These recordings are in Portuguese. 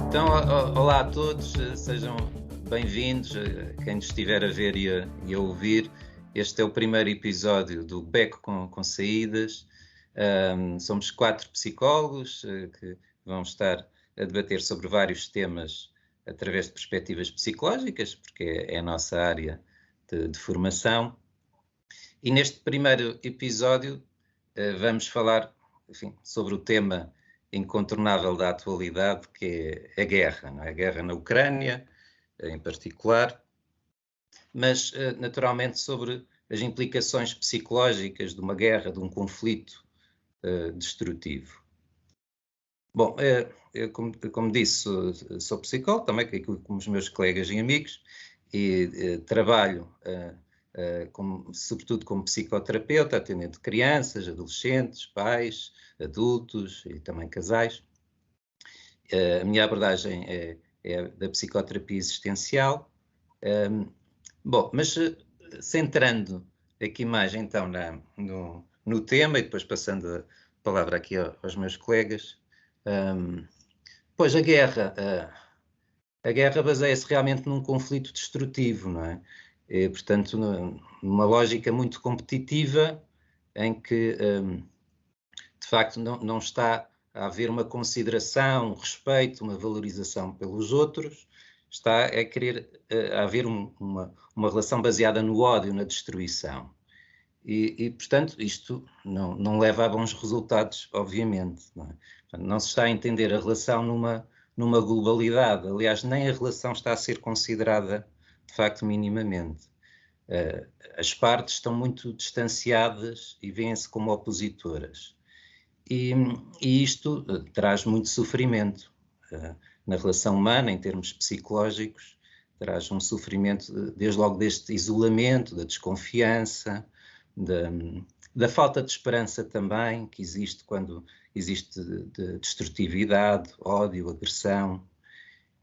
Então, olá a todos, sejam bem-vindos, quem nos estiver a ver e a ouvir. Este é o primeiro episódio do Beco com Saídas. Somos 4 psicólogos que vão estar a debater sobre vários temas através de perspectivas psicológicas, porque é a nossa área de formação. E neste primeiro episódio vamos falar, enfim, sobre o tema incontornável da atualidade, que é a guerra, não é? A guerra na Ucrânia, em particular, mas naturalmente sobre as implicações psicológicas de uma guerra, de um conflito destrutivo. Bom, eu, como disse, sou psicólogo também, como os meus colegas e amigos, e trabalho sobretudo como psicoterapeuta, atendendo crianças, adolescentes, pais, adultos e também casais. A minha abordagem é da psicoterapia existencial. Bom, mas centrando aqui mais então no tema e depois passando a palavra aqui aos meus colegas. Pois a guerra baseia-se realmente num conflito destrutivo, não é? E, portanto, numa lógica muito competitiva em que, de facto, não está a haver uma consideração, um respeito, uma valorização pelos outros, está a querer a haver uma relação baseada no ódio, na destruição. E portanto, isto não leva a bons resultados, obviamente. Não é? Portanto, não se está a entender a relação numa globalidade. Aliás, nem a relação está a ser considerada, de facto, minimamente. As partes estão muito distanciadas e vêem-se como opositoras. E isto traz muito sofrimento na relação humana, em termos psicológicos, traz um sofrimento, desde logo deste isolamento, da desconfiança, da falta de esperança também, que existe quando existe de destrutividade, ódio, agressão,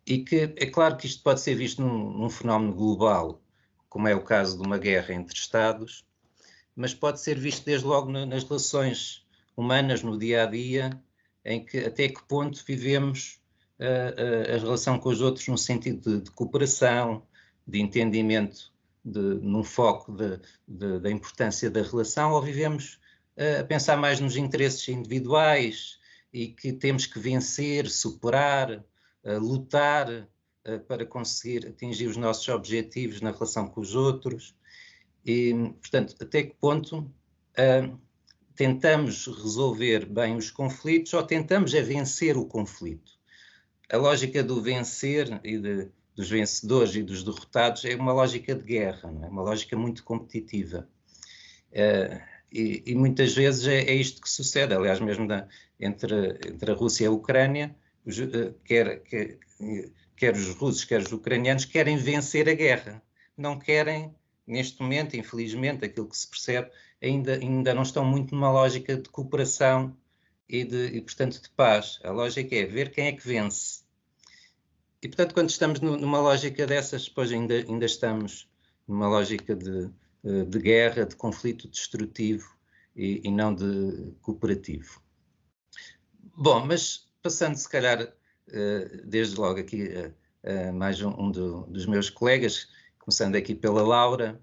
e que é claro que isto pode ser visto num fenómeno global, como é o caso de uma guerra entre Estados, mas pode ser visto desde logo nas relações humanas, no dia-a-dia, em que até que ponto vivemos a relação com os outros num sentido de cooperação, de entendimento, num foco da importância da relação, ou vivemos a pensar mais nos interesses individuais e que temos que vencer, superar, lutar para conseguir atingir os nossos objetivos na relação com os outros. E, portanto, até que ponto tentamos resolver bem os conflitos ou tentamos vencer o conflito? A lógica do vencer e dos vencedores e dos derrotados é uma lógica de guerra, não é? Uma lógica muito competitiva. E muitas vezes é isto que sucede. Aliás, mesmo entre a Rússia e a Ucrânia, quer os russos, quer os ucranianos, querem vencer a guerra. Não querem, neste momento, infelizmente, aquilo que se percebe, ainda não estão muito numa lógica de cooperação e, portanto, de paz. A lógica é ver quem é que vence. E, portanto, quando estamos numa lógica dessas, depois ainda estamos numa lógica de guerra, de conflito destrutivo e não de cooperativo. Bom, mas passando se calhar desde logo aqui mais um dos meus colegas, começando aqui pela Laura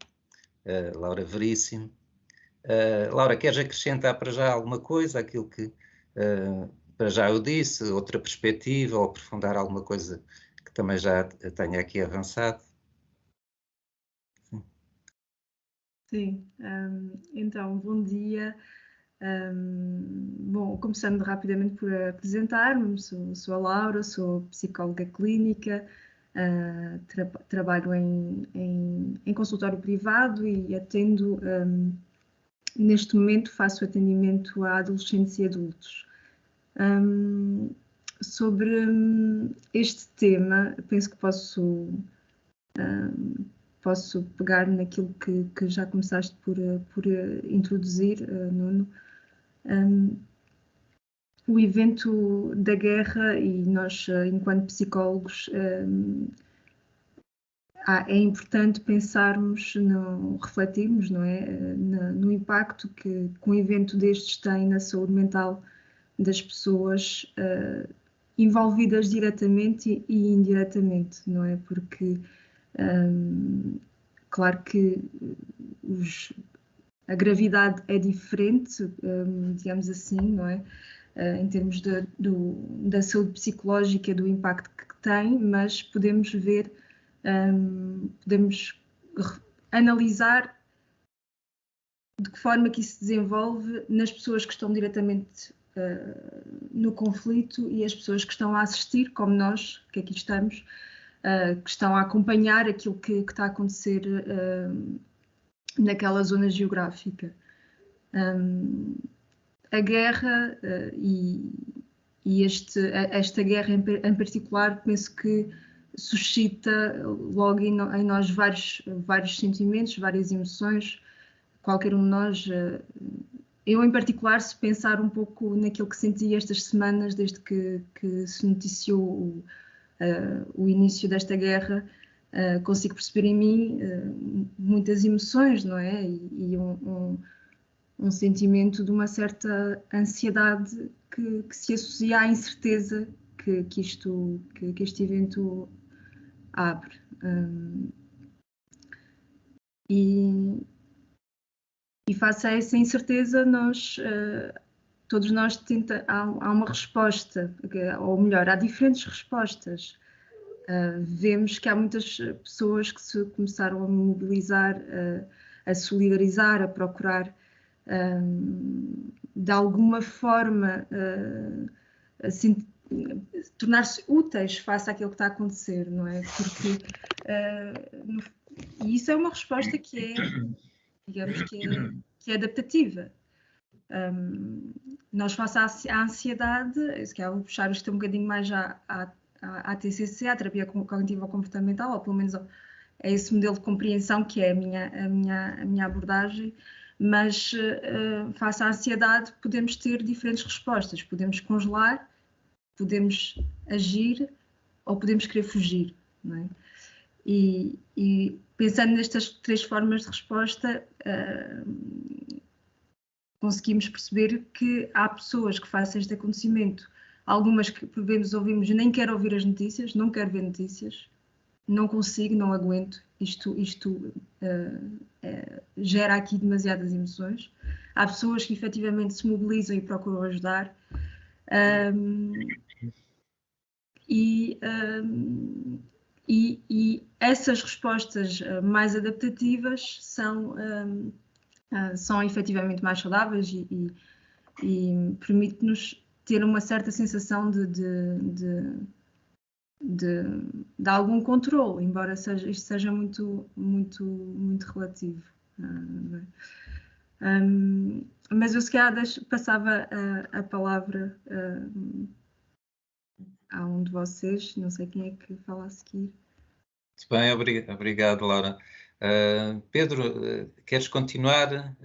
Veríssimo. Laura, queres acrescentar para já alguma coisa, aquilo que para já eu disse, outra perspectiva, ou aprofundar alguma coisa que também já tenha aqui avançado? Sim, então, bom dia. Bom, começando rapidamente por apresentar-me, sou a Laura, sou psicóloga clínica, trabalho em consultório privado e atendo, neste momento faço atendimento a adolescentes e adultos. Sobre este tema, penso que posso pegar naquilo que já começaste por introduzir, Nuno. O evento da guerra, e nós, enquanto psicólogos, é importante pensarmos, refletirmos, não é, no impacto que um evento destes tem na saúde mental das pessoas envolvidas diretamente e indiretamente, não é? Porque, claro que a gravidade é diferente, digamos assim, não é? Em termos da saúde psicológica, do impacto que tem, mas podemos ver, podemos analisar de que forma que isso se desenvolve nas pessoas que estão diretamente no conflito e as pessoas que estão a assistir, como nós, que aqui estamos, que estão a acompanhar aquilo que está a acontecer naquela zona geográfica. A guerra e esta guerra em particular, penso que suscita logo em nós vários sentimentos, várias emoções. Qualquer um de nós, eu em particular, se pensar um pouco naquilo que senti estas semanas, desde que se noticiou o início desta guerra, consigo perceber em mim muitas emoções, não é? E um sentimento de uma certa ansiedade que se associa à incerteza que este evento abre. E face a essa incerteza, todos nós há uma resposta, ou melhor, há diferentes respostas. Vemos que há muitas pessoas que se começaram a mobilizar, a solidarizar, a procurar de alguma forma assim, tornar-se úteis face àquilo que está a acontecer, não é? Porque e isso é uma resposta que é, digamos que é adaptativa. Nós, face à ansiedade, se calhar vou puxar isto um bocadinho mais à TCC, à terapia cognitivo-comportamental, ou pelo menos é esse modelo de compreensão que é a minha abordagem, mas face à ansiedade podemos ter diferentes respostas, podemos congelar, podemos agir ou podemos querer fugir, não é? E pensando nestas 3 formas de resposta, conseguimos perceber que há pessoas que fazem este acontecimento, algumas que por vezes ouvimos, nem quero ouvir as notícias, não quero ver notícias, não consigo, não aguento, isto gera aqui demasiadas emoções. Há pessoas que efetivamente se mobilizam e procuram ajudar. E essas respostas mais adaptativas são efetivamente mais saudáveis e permite-nos ter uma certa sensação de algum controle, embora isto seja muito relativo. Mas eu se calhar passava a palavra a um de vocês, não sei quem é que fala a seguir. Muito bem, obrigado, Laura. Pedro, queres continuar?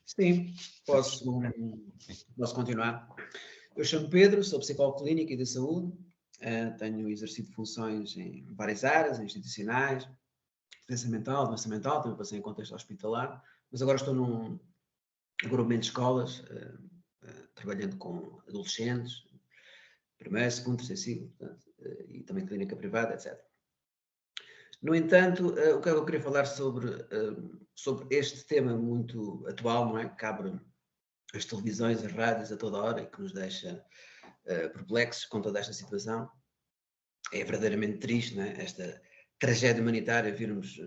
Sim, posso continuar. Eu chamo Pedro, sou psicólogo clínico e de saúde, tenho exercido funções em várias áreas, institucionais, defesa mental, doença mental, também passei em contexto hospitalar, mas agora estou num agrupamento de escolas, trabalhando com adolescentes, primeiro, segundo, terceiro ciclo, portanto, e também clínica privada, etc. No entanto, o que eu queria falar sobre este tema muito atual, não é? Que abre as televisões, as rádios a toda hora e que nos deixa perplexos com toda esta situação. É verdadeiramente triste, não é? Esta tragédia humanitária, virmos,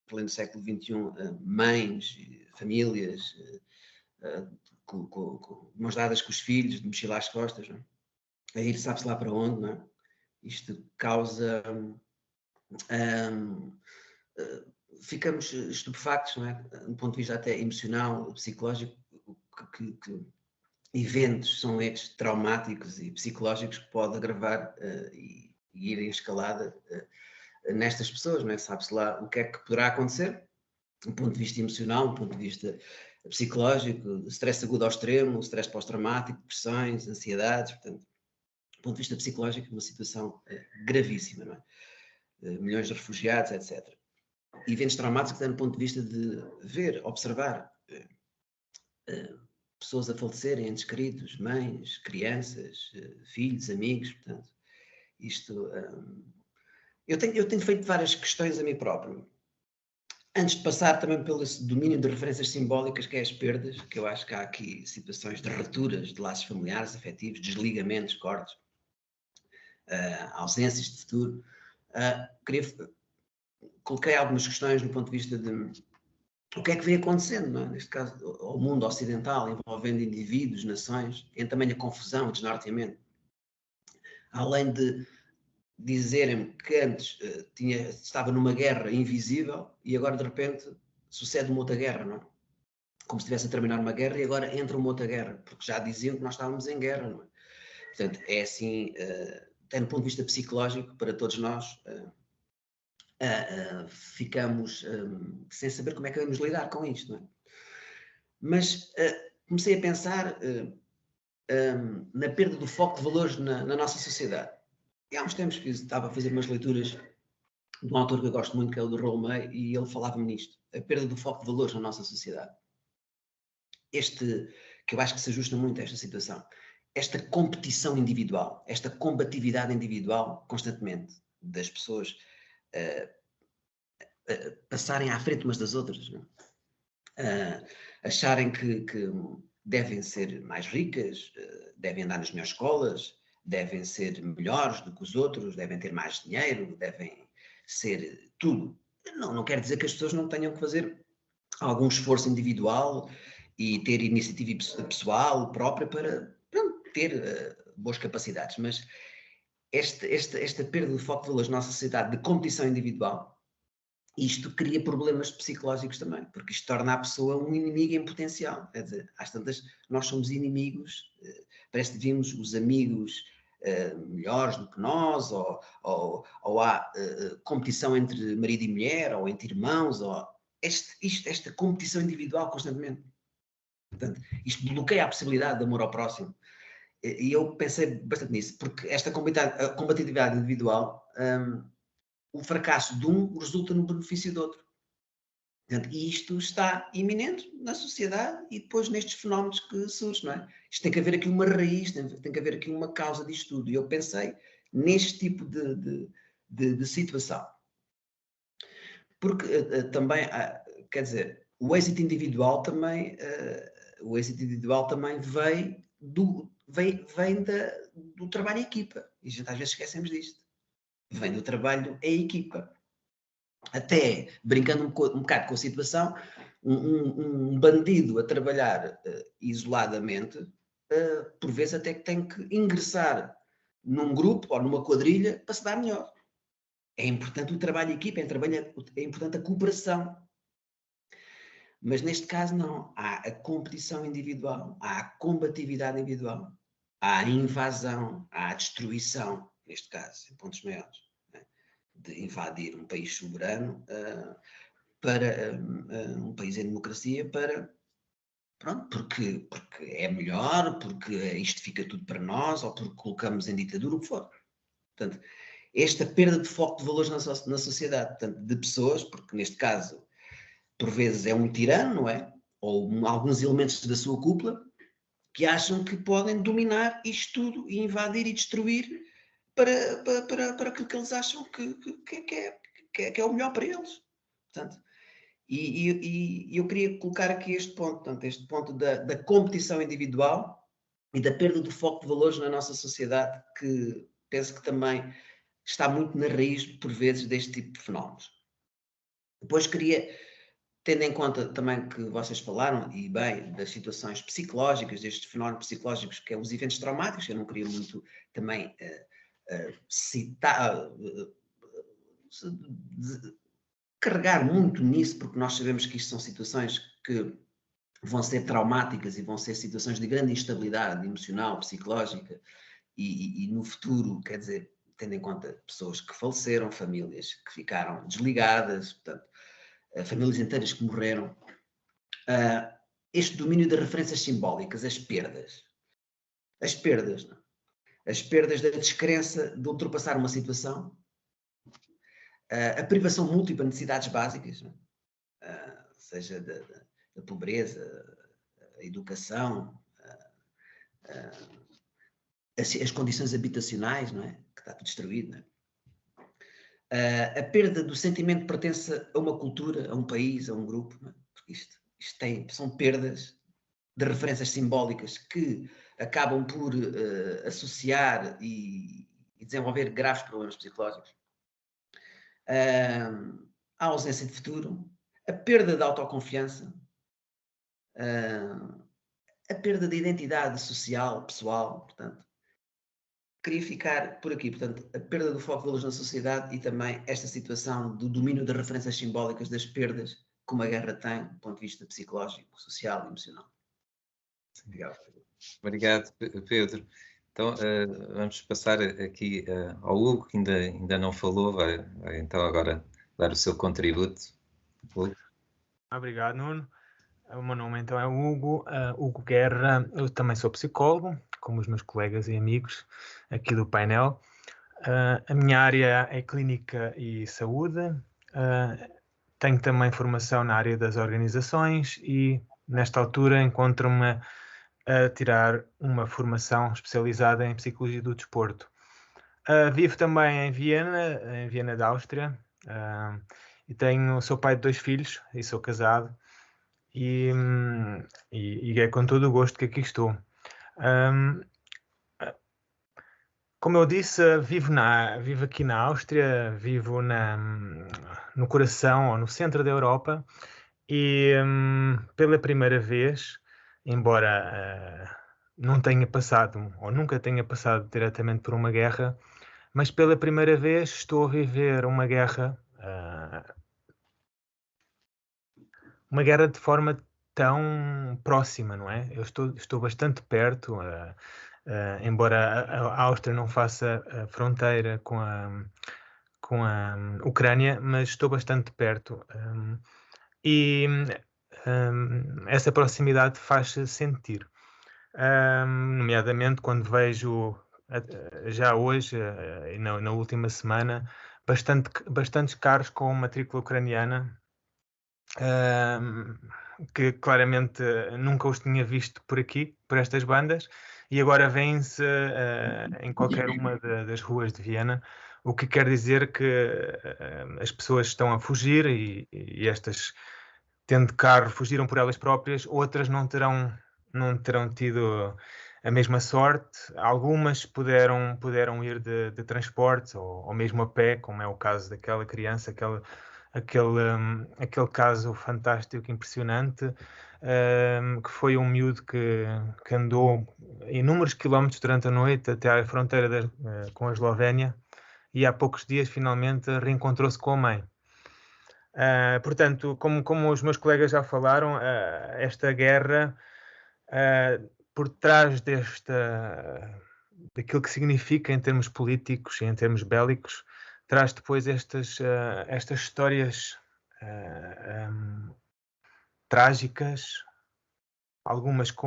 pleno século XXI, mães, famílias, com mãos dadas com os filhos, de mochila às costas, não é? A ir sabe-se lá para onde, não é? Isto causa... ficamos estupefactos, não é? Do ponto de vista até emocional, psicológico, que eventos são estes traumáticos e psicológicos que pode agravar e ir em escalada nestas pessoas, não é? Sabe-se lá o que é que poderá acontecer, do ponto de vista emocional, do ponto de vista psicológico, stress agudo ao extremo, stress pós-traumático, depressões, ansiedades, portanto, do ponto de vista psicológico, uma situação gravíssima, não é? Milhões de refugiados, etc. Eventos traumáticos, do ponto de vista de ver, observar pessoas a falecerem, entes queridos, mães, crianças, filhos, amigos, portanto, isto... eu tenho feito várias questões a mim próprio. Antes de passar também pelo domínio de referências simbólicas, que é as perdas, que eu acho que há aqui situações de rupturas de laços familiares, afetivos, desligamentos, cortes, ausências de futuro. Coloquei algumas questões do ponto de vista de o que é que vem acontecendo, não é? Neste caso, ao mundo ocidental, envolvendo indivíduos, nações, em tamanha confusão e desnorteamento. Além de dizerem que antes estava numa guerra invisível e agora de repente sucede uma outra guerra, não é? Como se estivesse a terminar uma guerra e agora entra uma outra guerra, porque já diziam que nós estávamos em guerra, não é? Portanto, é assim, até no ponto de vista psicológico, para todos nós, ficamos sem saber como é que vamos lidar com isto, não é? Mas comecei a pensar na perda do foco de valores na nossa sociedade. E há uns tempos que estava a fazer umas leituras de um autor que eu gosto muito, que é o do Rollo May, e ele falava-me nisto, a perda do foco de valores na nossa sociedade. Que eu acho que se ajusta muito a esta situação. Esta competição individual, esta combatividade individual constantemente das pessoas passarem à frente umas das outras, não? Acharem que devem ser mais ricas, devem andar nas melhores escolas, devem ser melhores do que os outros, devem ter mais dinheiro, devem ser tudo. Não quer dizer que as pessoas não tenham que fazer algum esforço individual e ter iniciativa pessoal própria para ter boas capacidades, mas esta perda de foco de valores na nossa sociedade de competição individual, isto cria problemas psicológicos também, porque isto torna a pessoa um inimigo em potencial. Quer dizer, às tantas, nós somos inimigos, parece que vimos os amigos melhores do que nós, ou há competição entre marido e mulher, ou entre irmãos, ou esta competição individual constantemente. Portanto, isto bloqueia a possibilidade de amor ao próximo. E eu pensei bastante nisso, porque esta combatividade individual, o fracasso de um resulta no benefício do outro. Portanto, e isto está iminente na sociedade e depois nestes fenómenos que surgem, não é? Isto tem que haver aqui uma raiz, tem que haver aqui uma causa disto tudo. E eu pensei neste tipo de situação. Porque também, quer dizer, o êxito individual também vem do trabalho em equipa. E a gente às vezes esquecemos disto. Vem do trabalho em equipa. Até, brincando um bocado com a situação, um bandido a trabalhar isoladamente, por vezes até que tem que ingressar num grupo ou numa quadrilha para se dar melhor. É importante o trabalho em equipa, é importante a cooperação. Mas neste caso não. Há a competição individual, há a combatividade individual, há a invasão, há a destruição, neste caso, em pontos maiores, né? De invadir um país soberano para um país em democracia porque é melhor, porque isto fica tudo para nós, ou porque colocamos em ditadura, o que for. Portanto, esta perda de foco de valores na sociedade, portanto, de pessoas, porque neste caso, por vezes é um tirano, não é? Ou alguns elementos da sua cúpula, que acham que podem dominar isto tudo e invadir e destruir para aquilo que eles acham que é o melhor para eles. Portanto, e eu queria colocar aqui este ponto, portanto, este ponto da competição individual e da perda do foco de valores na nossa sociedade, que penso que também está muito na raiz, por vezes, deste tipo de fenómenos. Depois queria, tendo em conta também que vocês falaram, e bem, das situações psicológicas, destes fenómenos psicológicos, que é os eventos traumáticos, eu não queria muito também citar, carregar muito nisso, porque nós sabemos que isto são situações que vão ser traumáticas e vão ser situações de grande instabilidade emocional, psicológica, e no futuro, quer dizer, tendo em conta pessoas que faleceram, famílias que ficaram desligadas, portanto, famílias inteiras que morreram, este domínio das referências simbólicas, as perdas, não? As perdas da descrença de ultrapassar uma situação, a privação múltipla de necessidades básicas, não? Seja da pobreza, a educação, as condições habitacionais, não é? Que está tudo destruído, não é? A perda do sentimento de pertença a uma cultura, a um país, a um grupo, não é? Porque isto são perdas de referências simbólicas que acabam por associar e desenvolver graves problemas psicológicos. A ausência de futuro, a perda de autoconfiança, a perda de identidade social, pessoal, portanto. Queria ficar por aqui, portanto, a perda do foco da luz na sociedade e também esta situação do domínio das referências simbólicas, das perdas que uma guerra tem, do ponto de vista psicológico, social e emocional. Obrigado. Obrigado, Pedro. Então, vamos passar aqui ao Hugo, que ainda não falou, vai então agora dar o seu contributo. Hugo. Obrigado, Nuno. O meu nome então é Hugo Guerra. Eu também sou psicólogo, como os meus colegas e amigos aqui do painel. A minha área é clínica e saúde. Tenho também formação na área das organizações e, nesta altura, encontro-me a tirar uma formação especializada em psicologia do desporto. Vivo também em Viena da Áustria, e sou pai de 2 filhos e sou casado. E é com todo o gosto que aqui estou. Como eu disse, vivo aqui na Áustria, vivo no coração ou no centro da Europa e pela primeira vez, embora não tenha passado ou nunca tenha passado diretamente por uma guerra, mas pela primeira vez estou a viver uma guerra de forma tão próxima, não é? Eu estou bastante perto, embora a Áustria não faça a fronteira com a Ucrânia, mas estou bastante perto. E essa proximidade faz-se sentir. Nomeadamente quando vejo, já hoje e na última semana, bastantes carros com matrícula ucraniana, que claramente nunca os tinha visto por aqui, por estas bandas, e agora vêm-se em qualquer uma das ruas de Viena, o que quer dizer que as pessoas estão a fugir e estas, tendo carro, fugiram por elas próprias, outras não terão tido a mesma sorte. Algumas puderam ir de transportes ou mesmo a pé, como é o caso daquela criança, aquele caso fantástico, impressionante, que foi um miúdo que andou inúmeros quilómetros durante a noite até à fronteira com a Eslovénia e há poucos dias finalmente reencontrou-se com a mãe. Portanto, como os meus colegas já falaram, esta guerra, por trás daquilo que significa em termos políticos e em termos bélicos, traz depois estas histórias trágicas, algumas que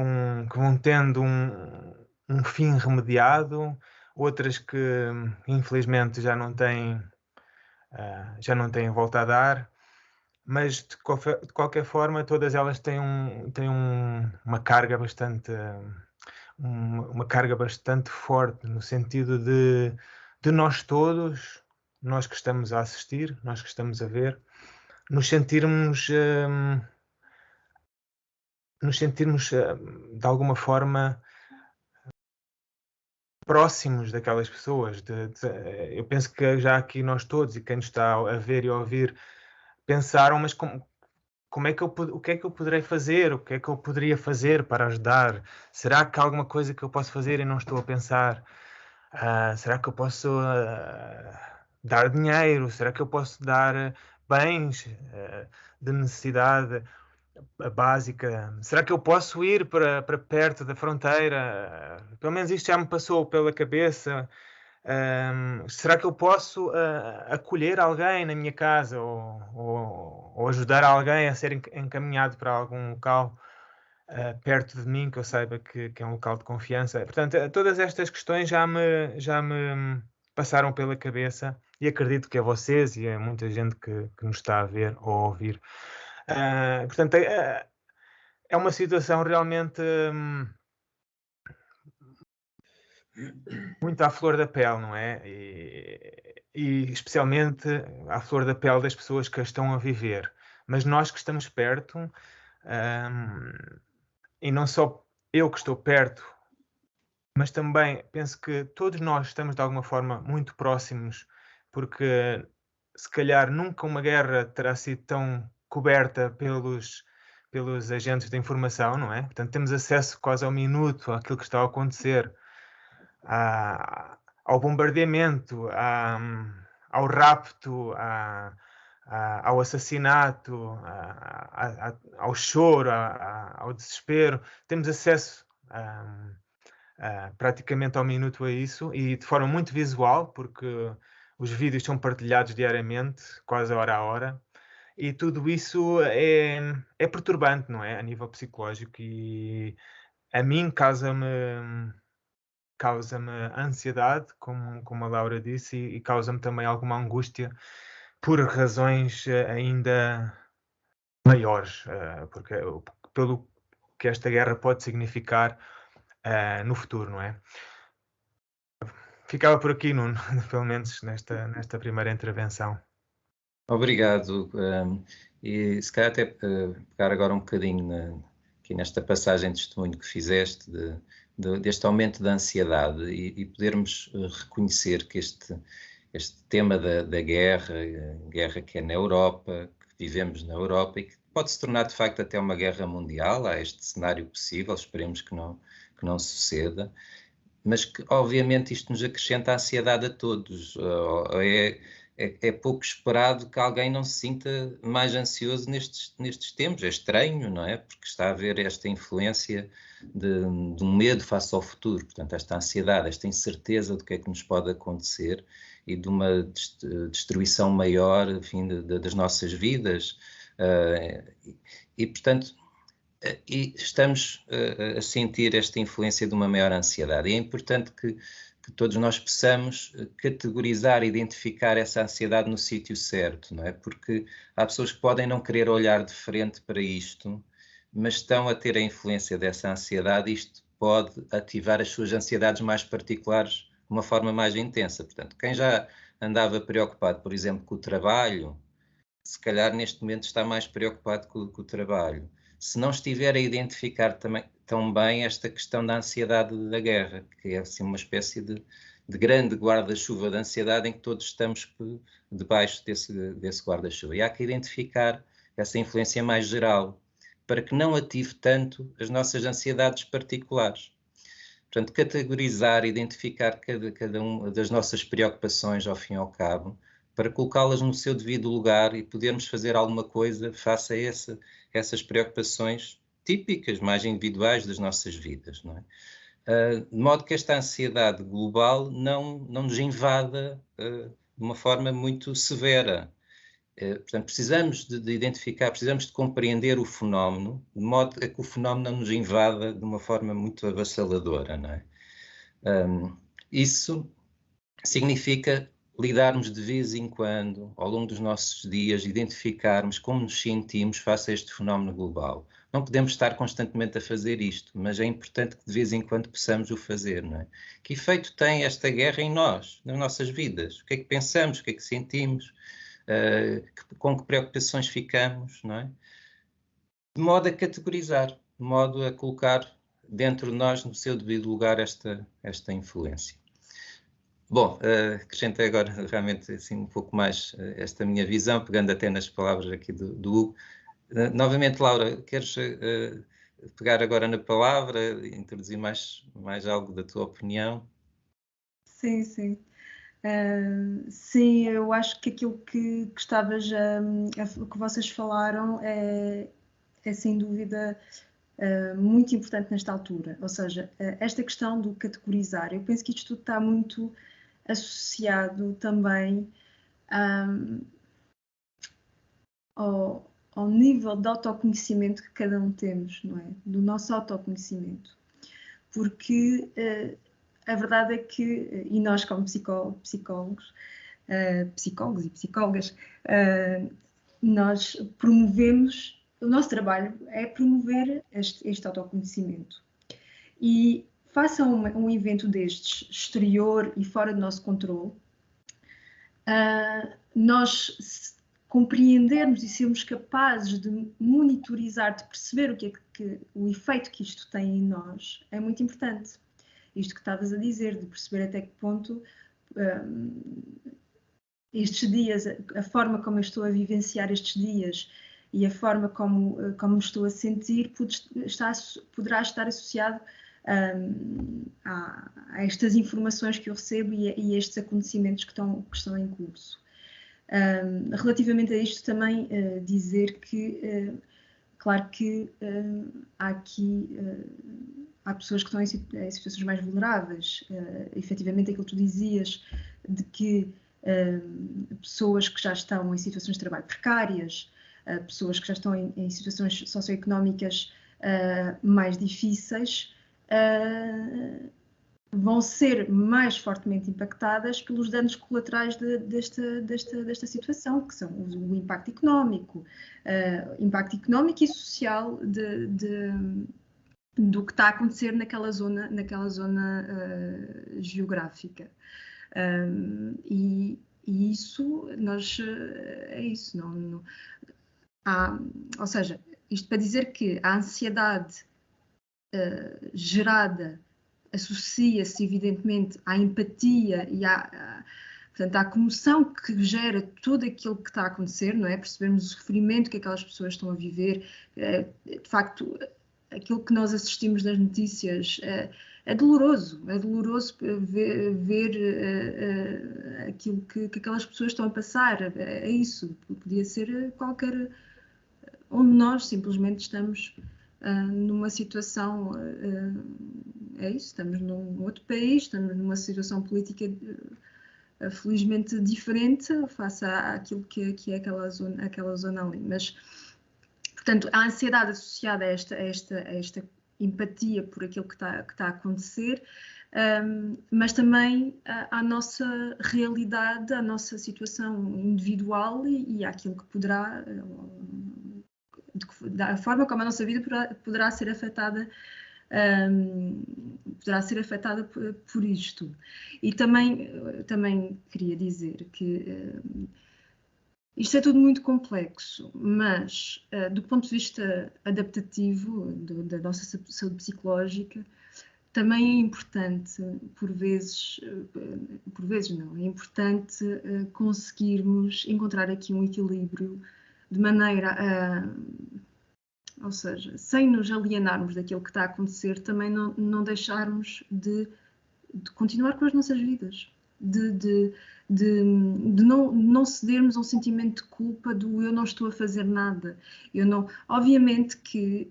vão tendo um fim remediado, outras que infelizmente já não têm volta a dar, mas de qualquer forma todas elas têm uma carga bastante forte, no sentido de nós todos, nós que estamos a assistir, nós que estamos a ver, nos sentirmos de alguma forma próximos daquelas pessoas. Eu penso que já aqui nós todos e quem nos está a ver e a ouvir pensaram, mas como é que o que é que eu poderei fazer? O que é que eu poderia fazer para ajudar? Será que há alguma coisa que eu posso fazer e não estou a pensar? Será que eu posso dar dinheiro? Será que eu posso dar bens de necessidade básica? Será que eu posso ir para perto da fronteira? Pelo menos isto já me passou pela cabeça. Será que eu posso acolher alguém na minha casa ou ajudar alguém a ser encaminhado para algum local perto de mim, que eu saiba que é um local de confiança? Portanto, todas estas questões já me passaram pela cabeça e acredito que a vocês e a muita gente que nos está a ver ou a ouvir. Portanto, é uma situação realmente muito à flor da pele, não é? E especialmente à flor da pele das pessoas que a estão a viver. Mas nós que estamos perto, e não só eu que estou perto, mas também penso que todos nós estamos de alguma forma muito próximos, porque se calhar nunca uma guerra terá sido tão coberta pelos agentes de informação, não é? Portanto, temos acesso quase ao minuto àquilo que está a acontecer, ao bombardeamento, ao rapto, ao assassinato, ao choro, ao desespero. Temos acesso praticamente ao minuto a isso, e de forma muito visual, porque os vídeos são partilhados diariamente, quase hora a hora, e tudo isso é perturbante, não é? A nível psicológico, e a mim causa-me ansiedade, como a Laura disse, e causa-me também alguma angústia por razões ainda maiores, porque pelo que esta guerra pode significar no futuro, não é? Ficava por aqui, Nuno, pelo menos nesta primeira intervenção. Obrigado. E se calhar até pegar agora um bocadinho aqui nesta passagem de testemunho que fizeste, deste aumento da ansiedade, e podermos reconhecer que este tema da guerra que é na Europa, que vivemos na Europa, e que pode se tornar de facto até uma guerra mundial. Há este cenário possível, esperemos que não suceda, mas que obviamente isto nos acrescenta ansiedade a todos. É pouco esperado que alguém não se sinta mais ansioso nestes tempos. É estranho, não é? Porque está a haver esta influência de um medo face ao futuro. Portanto, esta ansiedade, esta incerteza do que é que nos pode acontecer, e de uma destruição maior, enfim, das nossas vidas. E portanto, e estamos a sentir esta influência de uma maior ansiedade. E é importante que todos nós possamos categorizar, identificar essa ansiedade no sítio certo, não é? Porque há pessoas que podem não querer olhar de frente para isto, mas estão a ter a influência dessa ansiedade, e isto pode ativar as suas ansiedades mais particulares de uma forma mais intensa. Portanto, quem já andava preocupado, por exemplo, com o trabalho, se calhar neste momento está mais preocupado com o trabalho. Se não estiver a identificar também tão bem esta questão da ansiedade da guerra, que é assim uma espécie de grande guarda-chuva de ansiedade em que todos estamos debaixo desse guarda-chuva. E há que identificar essa influência mais geral, para que não ative tanto as nossas ansiedades particulares. Portanto, categorizar, identificar cada uma das nossas preocupações, ao fim e ao cabo, para colocá-las no seu devido lugar e podermos fazer alguma coisa face a essas preocupações típicas, mais individuais das nossas vidas, não é? De modo que esta ansiedade global não nos invada de uma forma muito severa. Portanto, precisamos de identificar, precisamos de compreender o fenómeno, de modo a que o fenómeno não nos invada de uma forma muito avassaladora, não é? Isso significa lidarmos de vez em quando, ao longo dos nossos dias, identificarmos como nos sentimos face a este fenómeno global. Não podemos estar constantemente a fazer isto, mas é importante que de vez em quando possamos o fazer, não é? Que efeito tem esta guerra em nós, nas nossas vidas? O que é que pensamos? O que é que sentimos? Com que preocupações ficamos, não é? De modo a categorizar, de modo a colocar dentro de nós, no seu devido lugar, esta influência. Bom, acrescentei agora realmente assim, um pouco mais esta minha visão, pegando até nas palavras aqui do Hugo. Novamente, Laura, queres pegar agora na palavra, introduzir mais algo da tua opinião? Sim, sim. Sim, eu acho que aquilo que que vocês falaram é sem dúvida muito importante nesta altura. Ou seja, esta questão do categorizar, eu penso que isto tudo está muito associado também ao nível de autoconhecimento que cada um temos, não é? Do nosso autoconhecimento. Porque a verdade é que, e nós como psicólogos e psicólogas, nós promovemos o nosso trabalho é promover este autoconhecimento. E façam um evento destes, exterior e fora do nosso controle, nós compreendermos e sermos capazes de monitorizar, de perceber o efeito que isto tem em nós, é muito importante. Isto que estavas a dizer, de perceber até que ponto estes dias, a forma como eu estou a vivenciar estes dias e a forma como me estou a sentir poderá estar associado a estas informações que eu recebo e a estes acontecimentos que estão em curso. Relativamente a isto também dizer que, claro que há pessoas que estão em situações mais vulneráveis. Efetivamente aquilo que tu dizias de que pessoas que já estão em situações de trabalho precárias, pessoas que já estão em situações socioeconómicas mais difíceis, vão ser mais fortemente impactadas pelos danos colaterais desta situação, que são o impacto económico e social do que está a acontecer naquela zona geográfica. E isso, é isso. Ou seja, isto para dizer que a ansiedade gerada associa-se evidentemente à empatia e portanto, à comoção que gera tudo aquilo que está a acontecer, não é? Percebermos o sofrimento que aquelas pessoas estão a viver. De facto, aquilo que nós assistimos nas notícias é doloroso ver aquilo que aquelas pessoas estão a passar. É isso, podia ser qualquer onde nós simplesmente estamos numa situação, é isso, estamos num outro país, estamos numa situação política felizmente diferente face àquilo que é aquela zona ali. Mas, portanto, a ansiedade associada a esta empatia por aquilo que está a acontecer, mas também à nossa realidade, à nossa situação individual e àquilo que poderá, da forma como a nossa vida poderá ser afetada por isto. E também queria dizer que isto é tudo muito complexo, mas do ponto de vista adaptativo da nossa saúde psicológica, também é importante, por vezes não, é importante conseguirmos encontrar aqui um equilíbrio de maneira ou seja, sem nos alienarmos daquilo que está a acontecer, também não deixarmos de continuar com as nossas vidas, de não cedermos a um sentimento de culpa do eu não estou a fazer nada. Obviamente que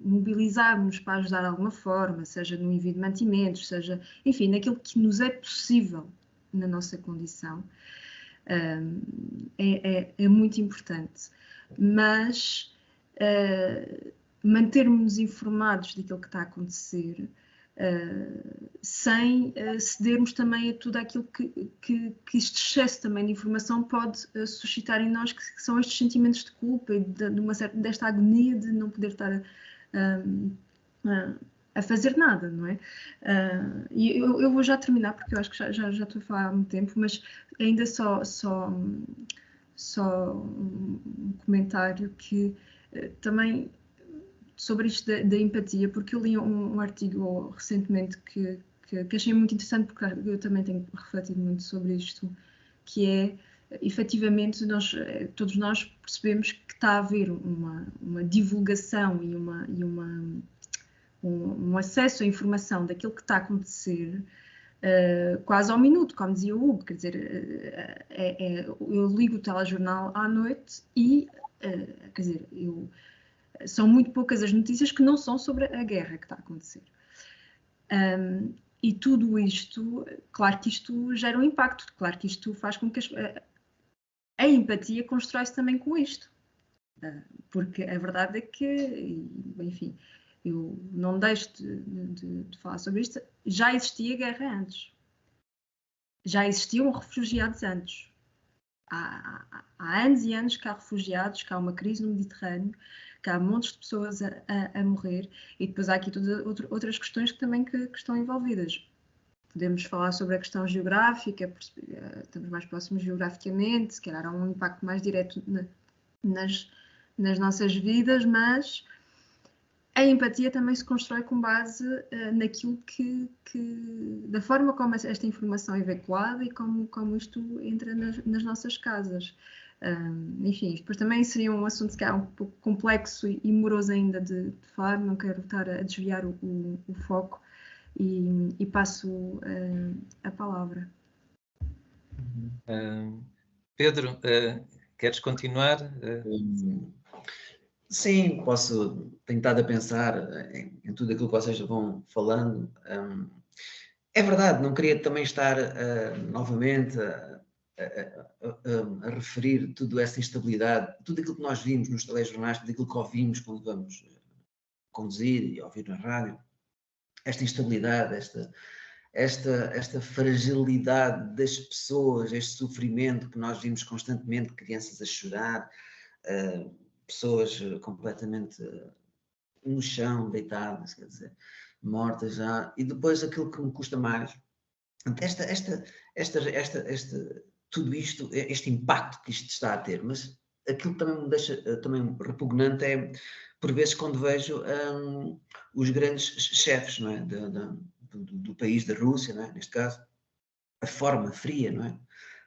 mobilizarmos para ajudar de alguma forma, seja no envio de mantimentos, seja, enfim, naquilo que nos é possível na nossa condição, é muito importante. Mas mantermos-nos informados daquilo que está a acontecer, sem cedermos também a tudo aquilo que este excesso também de informação pode suscitar em nós, que são estes sentimentos de culpa e desta agonia de não poder estar a fazer nada, não é? E eu vou já terminar, porque eu acho que já estou a falar há muito tempo, mas ainda só um comentário que também sobre isto da empatia, porque eu li um artigo recentemente que achei muito interessante, porque eu também tenho refletido muito sobre isto, que é, efetivamente, todos nós percebemos que está a haver uma divulgação e um acesso à informação daquilo que está a acontecer quase ao minuto, como dizia o Hugo. Quer dizer, eu ligo o telejornal à noite e, quer dizer, são muito poucas as notícias que não são sobre a guerra que está a acontecer. E tudo isto, claro que isto gera um impacto, claro que isto faz com que a empatia constrói-se também com isto. Porque a verdade é que, enfim, eu não deixo de falar sobre isto, já existia guerra antes. Já existiam refugiados antes. há anos e anos que há refugiados, que há uma crise no Mediterrâneo, que há montes de pessoas a morrer, e depois há aqui outras questões que também que estão envolvidas. Podemos falar sobre a questão geográfica, estamos mais próximos geograficamente, se calhar há um impacto mais direto nas nossas vidas, mas a empatia também se constrói com base naquilo da forma como esta informação é veiculada e como isto entra nas nossas casas. Enfim, depois também seria um assunto que é um pouco complexo e moroso ainda de falar, não quero estar a desviar o foco e passo a palavra. Pedro, queres continuar? Sim, tenho estado a pensar em tudo aquilo que vocês vão falando. É verdade, não queria também estar novamente a referir toda essa instabilidade, tudo aquilo que nós vimos nos telejornais, tudo aquilo que ouvimos quando vamos conduzir e ouvir na rádio, esta instabilidade, esta fragilidade das pessoas, este sofrimento que nós vimos constantemente, crianças a chorar, pessoas completamente no chão, deitadas, quer dizer, mortas já, e depois aquilo que me custa mais, tudo isto, este impacto que isto está a ter, mas aquilo que também me deixa também repugnante é, por vezes, quando vejo os grandes chefes, não é, do país, da Rússia, não é, neste caso, a forma fria, não é?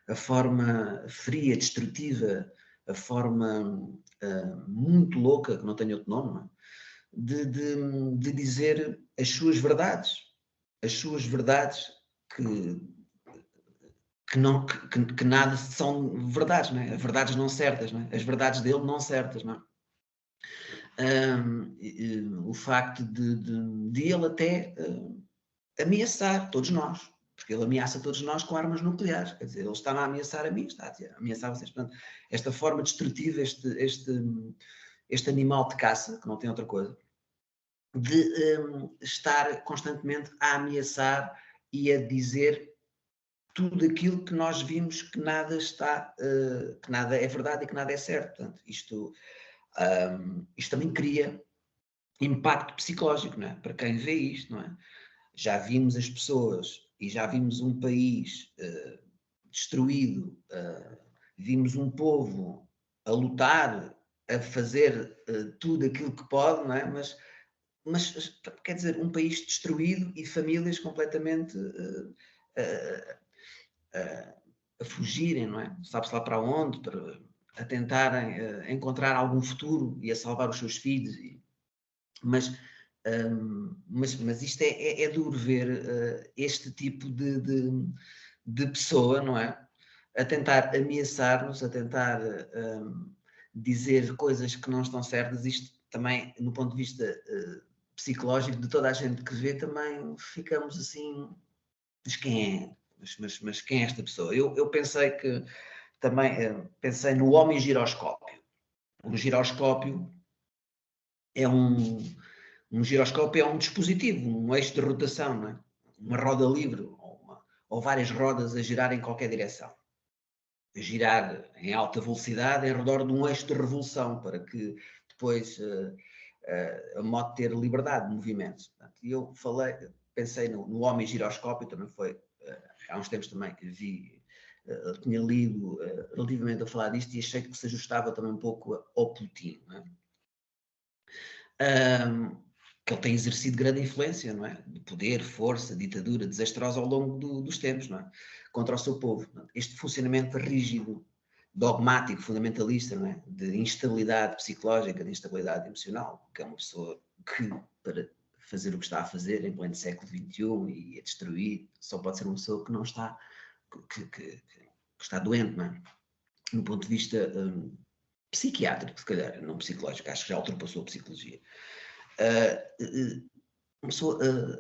A forma fria, destrutiva, a forma muito louca, que não tem outro nome, não é? De dizer as suas verdades que nada são verdades, não é? Verdades não certas, não é? As verdades dele não certas, não é? O facto de ele até ameaçar todos nós, porque ele ameaça todos nós com armas nucleares, quer dizer, ele está a ameaçar a mim, está a ameaçar vocês. Portanto, esta forma destrutiva, este animal de caça, que não tem outra coisa, de estar constantemente a ameaçar e a dizer tudo aquilo que nós vimos que nada é verdade e que nada é certo. Portanto, isto também cria impacto psicológico, não é? Para quem vê isto, não é? Já vimos as pessoas e já vimos um país destruído, vimos um povo a lutar, a fazer tudo aquilo que pode, não é? Mas quer dizer, um país destruído e famílias completamente a fugirem, não é? Sabe-se lá para onde, a tentarem encontrar algum futuro e a salvar os seus filhos. Mas isto é duro ver este tipo de pessoa, não é? A tentar ameaçar-nos, a tentar dizer coisas que não estão certas. Isto também, no ponto de vista psicológico de toda a gente que vê, também ficamos assim, mas quem é? Mas quem é esta pessoa? Eu pensei que também pensei no homem giroscópio. O giroscópio é um giroscópio é um dispositivo, um eixo de rotação, não é? Uma roda livre ou várias rodas a girar em qualquer direção. A girar em alta velocidade em redor de um eixo de revolução para que depois a moto ter liberdade de movimento. E eu pensei no homem giroscópio, também foi há uns tempos também que vi, tinha lido relativamente a falar disto e achei que se ajustava também um pouco ao Putin, não é? Que ele tem exercido grande influência, não é? De poder, força, ditadura desastrosa ao longo dos tempos, não é? Contra o seu povo. Este funcionamento rígido, dogmático, fundamentalista, não é? De instabilidade psicológica, de instabilidade emocional, que é uma pessoa que, para fazer o que está a fazer em pleno século XXI e a destruir, só pode ser uma pessoa que não está, que está doente, não é? No ponto de vista psiquiátrico, se calhar, não psicológico, acho que já ultrapassou a psicologia. Uma pessoa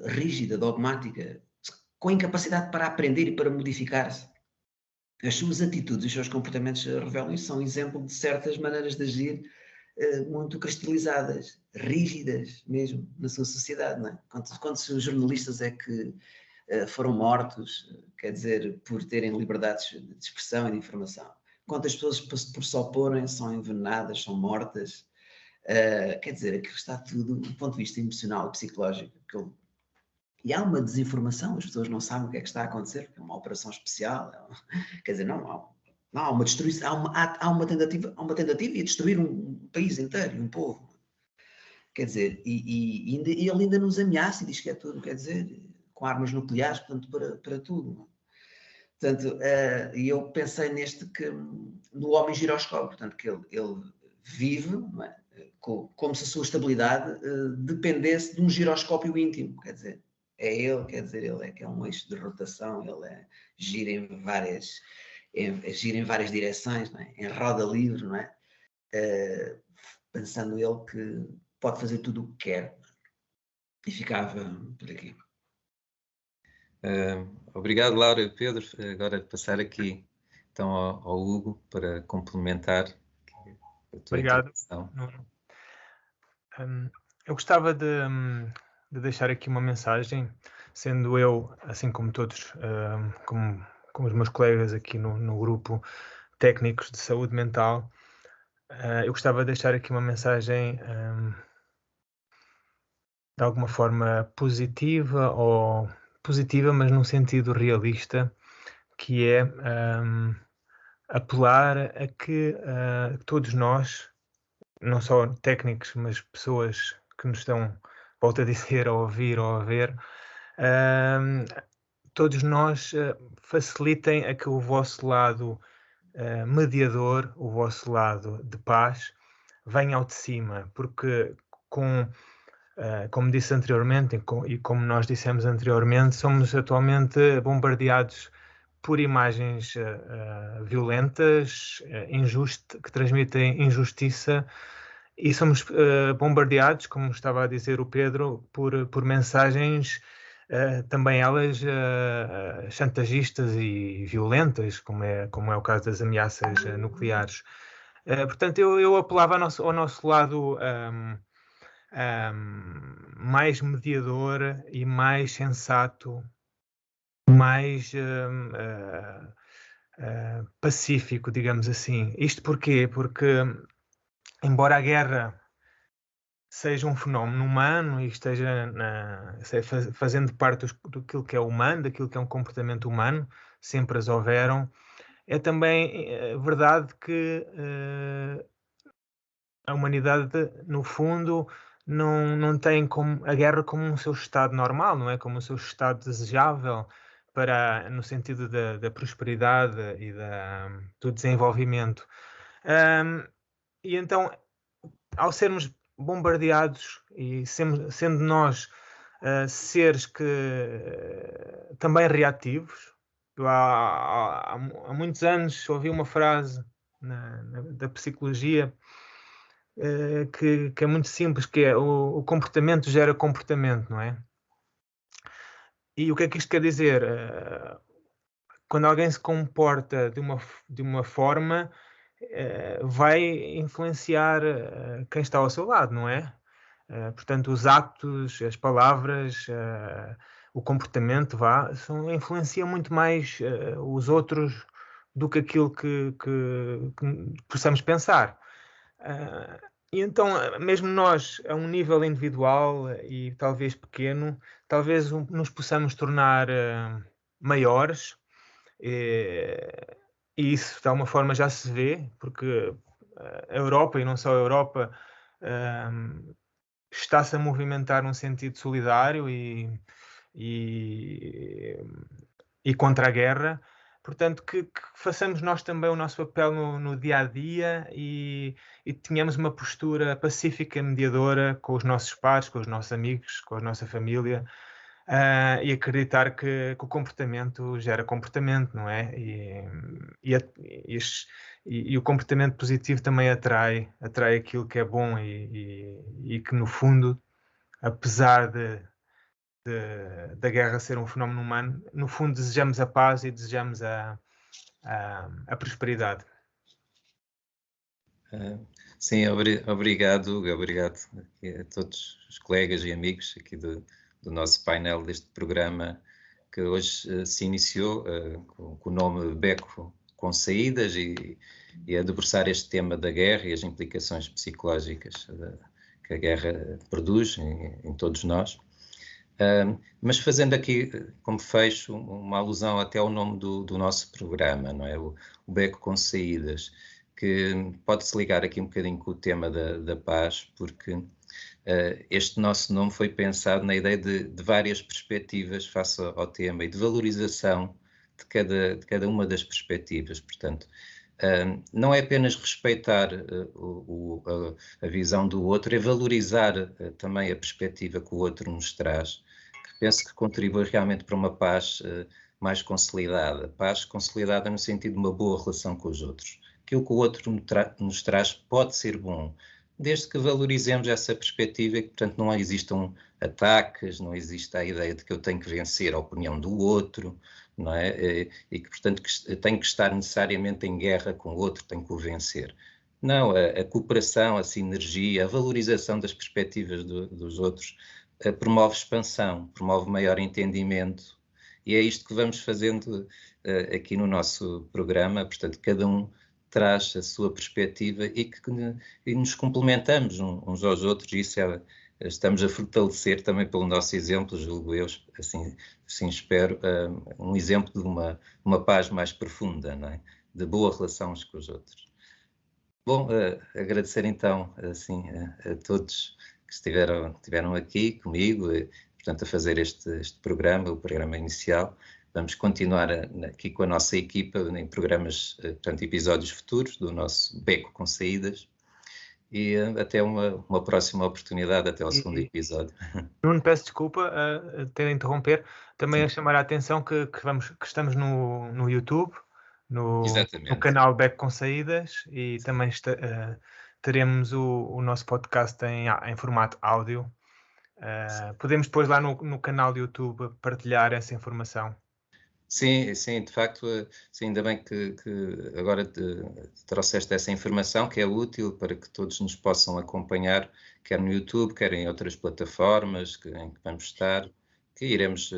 rígida, dogmática, com incapacidade para aprender e para modificar-se. As suas atitudes e os seus comportamentos revelam isso, são exemplo de certas maneiras de agir muito cristalizadas, rígidas mesmo, na sua sociedade. Não é? Quantos jornalistas é que foram mortos, quer dizer, por terem liberdades de expressão e de informação? quantas pessoas por se oporem são envenenadas, são mortas. Quer dizer, aqui está tudo do ponto de vista emocional, psicológico. E há uma desinformação, as pessoas não sabem o que é que está a acontecer, porque é uma operação especial. Quer dizer, não há uma destruição, há uma tentativa de destruir um país inteiro, um povo. Quer dizer, e ele ainda nos ameaça e diz que é tudo, quer dizer, com armas nucleares, portanto, para tudo. Portanto, e eu pensei no homem giroscópio, portanto, que ele vive, não é? Como se a sua estabilidade dependesse de um giroscópio íntimo, quer dizer, ele é que é um eixo de rotação, ele gira em várias direções, não é? Em roda livre, não é? Pensando ele que pode fazer tudo o que quer. E ficava por aqui. Obrigado, Laura e Pedro. Agora passar aqui então ao Hugo para complementar a tua intervenção. Eu gostava de deixar aqui uma mensagem, sendo eu, assim como todos, como os meus colegas aqui no grupo técnicos de saúde mental, eu gostava de deixar aqui uma mensagem de alguma forma positiva, mas num sentido realista, que é apelar a que todos nós, não só técnicos, mas pessoas que nos estão, volto a dizer, a ouvir ou a ver, todos nós facilitem a que o vosso lado mediador, o vosso lado de paz, venha ao de cima, porque como disse anteriormente e como nós dissemos anteriormente, somos atualmente bombardeados por imagens violentas, que transmitem injustiça, e somos bombardeados, como estava a dizer o Pedro, por mensagens também elas chantagistas e violentas, como é o caso das ameaças nucleares. Portanto, eu apelava ao nosso lado mais mediador e mais sensato, mais pacífico, digamos assim. Isto porquê? Porque, embora a guerra seja um fenómeno humano e esteja fazendo parte daquilo que é humano, daquilo que é um comportamento humano, sempre as houveram, é também verdade que a humanidade, no fundo, não tem a guerra como um seu estado normal, não é? Como o seu estado desejável no sentido da prosperidade e do desenvolvimento. E então, ao sermos bombardeados e sendo nós seres que também reativos, eu há muitos anos ouvi uma frase da psicologia que é muito simples, que é o comportamento gera comportamento, não é? E o que é que isto quer dizer? Quando alguém se comporta de uma forma, vai influenciar quem está ao seu lado, não é? Portanto, os atos, as palavras, o comportamento influencia muito mais os outros do que aquilo que possamos pensar. E então, mesmo nós, a um nível individual e talvez pequeno, talvez nos possamos tornar maiores, e isso de alguma forma já se vê, porque a Europa, e não só a Europa, está-se a movimentar num sentido solidário e contra a guerra. Portanto, que façamos nós também o nosso papel no dia a dia e tenhamos uma postura pacífica, mediadora com os nossos pares, com os nossos amigos, com a nossa família, e acreditar que o comportamento gera comportamento, não é? E o comportamento positivo também atrai aquilo que é bom e que, no fundo, apesar da guerra ser um fenómeno humano, no fundo desejamos a paz e desejamos a prosperidade. Sim, obrigado, Hugo, obrigado a todos os colegas e amigos aqui do nosso painel deste programa que hoje se iniciou com o nome Beco com saídas e a debruçar este tema da guerra e as implicações psicológicas que a guerra produz em todos nós. Mas fazendo aqui, como fecho, uma alusão até ao nome do nosso programa, não é? O Beco com Saídas, que pode-se ligar aqui um bocadinho com o tema da paz, porque este nosso nome foi pensado na ideia de várias perspectivas face ao tema e de valorização de cada uma das perspectivas. Portanto, não é apenas respeitar a visão do outro, é valorizar também a perspectiva que o outro nos traz, que penso que contribui realmente para uma paz mais consolidada. Paz consolidada no sentido de uma boa relação com os outros. Aquilo que o outro nos traz pode ser bom, desde que valorizemos essa perspectiva e que, portanto, não existam ataques, não exista a ideia de que eu tenho que vencer a opinião do outro, não é? E que, portanto, tenho que estar necessariamente em guerra com o outro, tenho que o vencer. Não, a cooperação, a sinergia, a valorização das perspectivas dos outros promove expansão, promove maior entendimento, e é isto que vamos fazendo aqui no nosso programa. Portanto, cada um traz a sua perspectiva e nos complementamos uns aos outros, e isso estamos a fortalecer também pelo nosso exemplo, julgo eu, assim espero, um exemplo de uma paz mais profunda, não é? De boa relação uns com os outros. Bom, agradecer então assim, a todos que estiveram aqui comigo, portanto, a fazer este programa, o programa inicial. Vamos continuar aqui com a nossa equipa em programas, portanto, episódios futuros do nosso Beco com Saídas, e até uma próxima oportunidade, até ao segundo episódio. Nuno, peço desculpa ter a interromper, também a chamar a atenção que estamos no YouTube, no canal Beco com Saídas, e também teremos o nosso podcast em formato áudio. Podemos depois lá no canal do YouTube partilhar essa informação. Sim, de facto, sim, ainda bem que agora trouxeste essa informação, que é útil para que todos nos possam acompanhar, quer no YouTube, quer em outras plataformas em que vamos estar, que iremos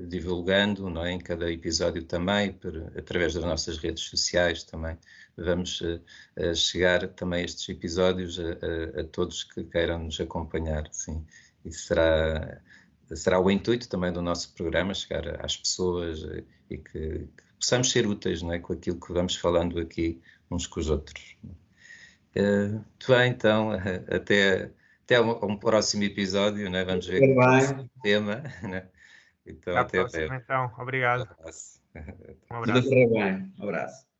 divulgando, não é? Em cada episódio também, através das nossas redes sociais também. Vamos chegar também estes episódios a todos que queiram nos acompanhar, sim. E será o intuito também do nosso programa, chegar às pessoas e que possamos ser úteis, não é, com aquilo que vamos falando aqui uns com os outros. Muito bem, então, até um próximo episódio, não é? Vamos ver o tema. Né? Então, até a próxima, então. Obrigado. Um abraço. Tudo correr bem. Um abraço.